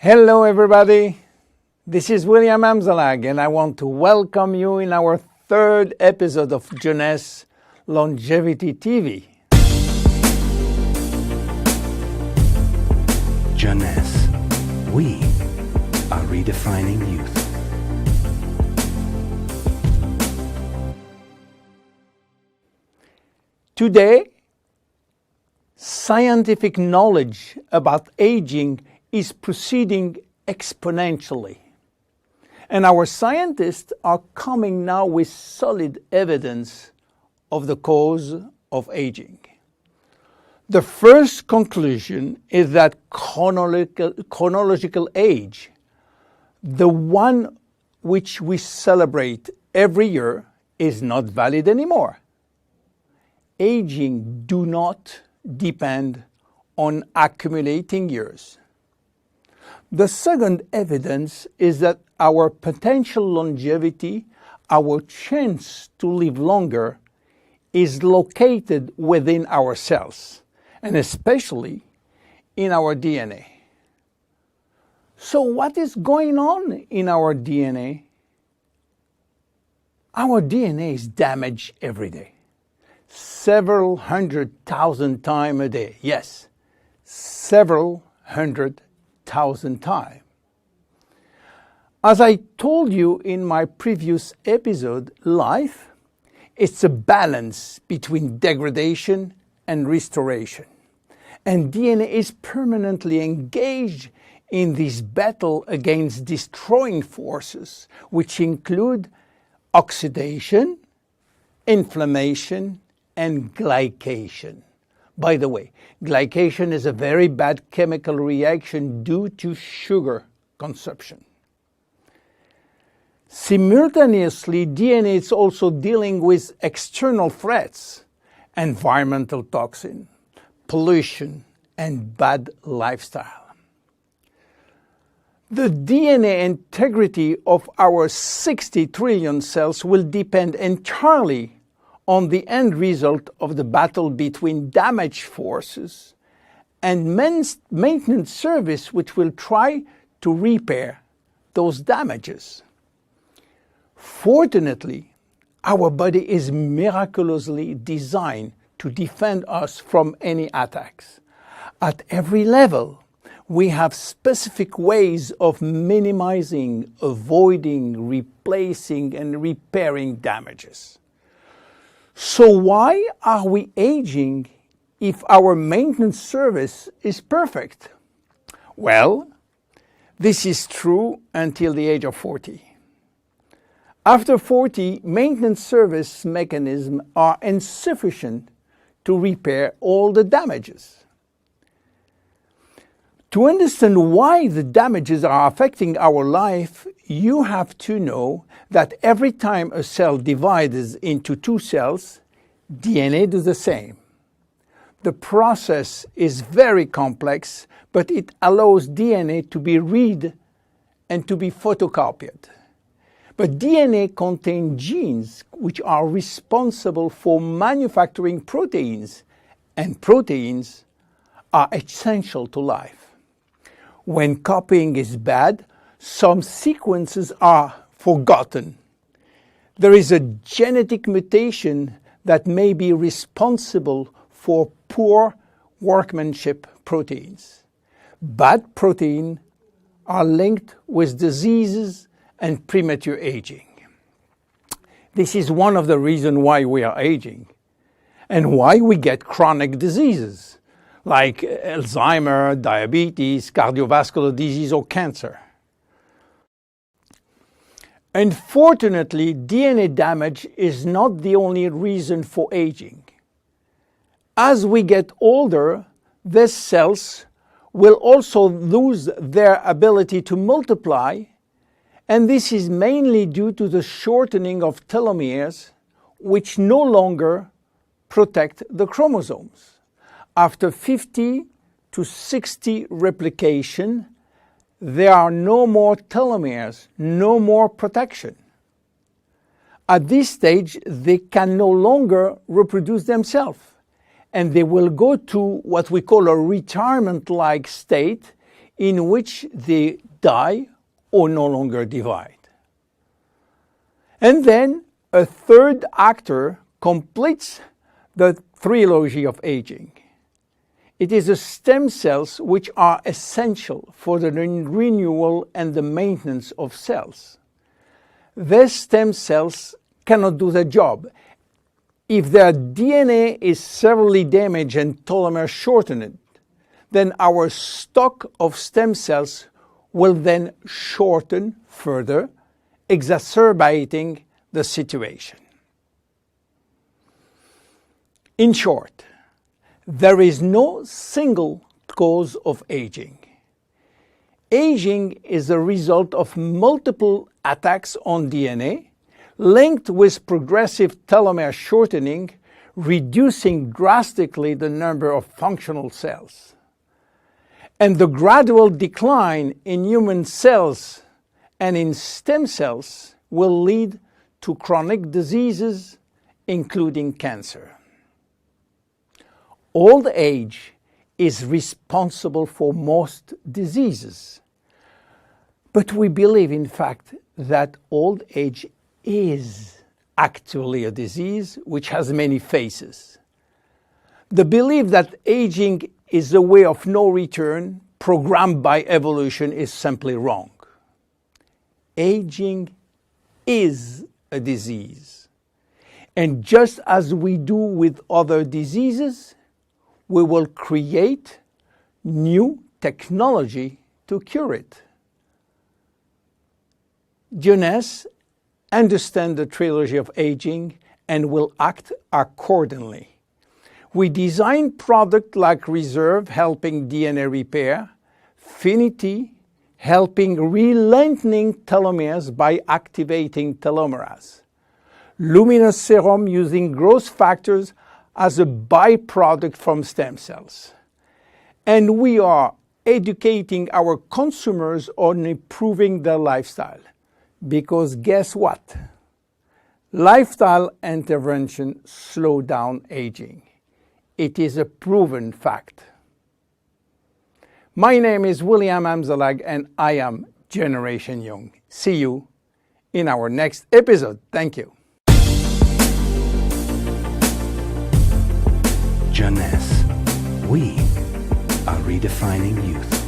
Hello everybody, this is William Amzalag and I want to welcome you in our third episode of Jeunesses Longevity TV. Jeunesses, we are redefining youth. Today, scientific knowledge about aging is proceeding exponentially. And our scientists are coming now with solid evidence of the cause of aging. The first conclusion is that chronological age, the one which we celebrate every year, is not valid anymore. Aging do not depend on accumulating years. The second evidence is that our potential longevity, our chance to live longer, is located within our cells, and especially in our DNA. So what is going on in our DNA? Our DNA is damaged every day. Several 100,000 times a day. Yes, several 100,000 times. As I told you in my previous episode, life is a balance between degradation and restoration. And DNA is permanently engaged in this battle against destroying forces, which include oxidation, inflammation, and glycation. By the way, glycation is a very bad chemical reaction due to sugar consumption. Simultaneously, DNA is also dealing with external threats, environmental toxin, pollution, and bad lifestyle. The DNA integrity of our 60 trillion cells will depend entirely on the end result of the battle between damage forces and maintenance service, which will try to repair those damages. Fortunately, our body is miraculously designed to defend us from any attacks. At every level, we have specific ways of minimizing, avoiding, replacing, and repairing damages. So why are we aging if our maintenance service is perfect? Well, this is true until the age of 40. After 40, maintenance service mechanisms are insufficient to repair all the damages. To understand why the damages are affecting our life, you have to know that every time a cell divides into two cells, DNA does the same. The process is very complex, but it allows DNA to be read and to be photocopied. But DNA contains genes which are responsible for manufacturing proteins, and proteins are essential to life. When copying is bad, some sequences are forgotten. There is a genetic mutation that may be responsible for poor workmanship proteins. Bad proteins are linked with diseases and premature aging. This is one of the reasons why we are aging and why we get chronic diseases like Alzheimer, diabetes, cardiovascular disease, or cancer. Unfortunately, DNA damage is not the only reason for aging. As we get older, these cells will also lose their ability to multiply, and this is mainly due to the shortening of telomeres, which no longer protect the chromosomes. After 50 to 60 replication, there are no more telomeres, no more protection. At this stage, they can no longer reproduce themselves, and they will go to what we call a retirement-like state, in which they die or no longer divide. And then a third actor completes the trilogy of aging. It is the stem cells which are essential for the renewal and the maintenance of cells. These stem cells cannot do the job. If their DNA is severely damaged and telomere shortened, then our stock of stem cells will then shorten further, exacerbating the situation. In short, there is no single cause of aging. Aging is the result of multiple attacks on DNA, linked with progressive telomere shortening, reducing drastically the number of functional cells. And the gradual decline in human cells and in stem cells will lead to chronic diseases, including cancer. Old age is responsible for most diseases. But we believe, in fact, that old age is actually a disease which has many faces. The belief that aging is a way of no return programmed by evolution is simply wrong. Aging is a disease. And just as we do with other diseases, we will create new technology to cure it. Jeunes understands the trilogy of aging and will act accordingly. We design products like Reserve, helping DNA repair, Finity, helping re-lengthening telomeres by activating telomerase, Luminous Serum using growth factors as a byproduct from stem cells. And we are educating our consumers on improving their lifestyle. Because guess what? Lifestyle intervention slow down aging. It is a proven fact. My name is William Amzalag and I am Generation Young. See you in our next episode. Thank you. Jeunes, we are redefining youth.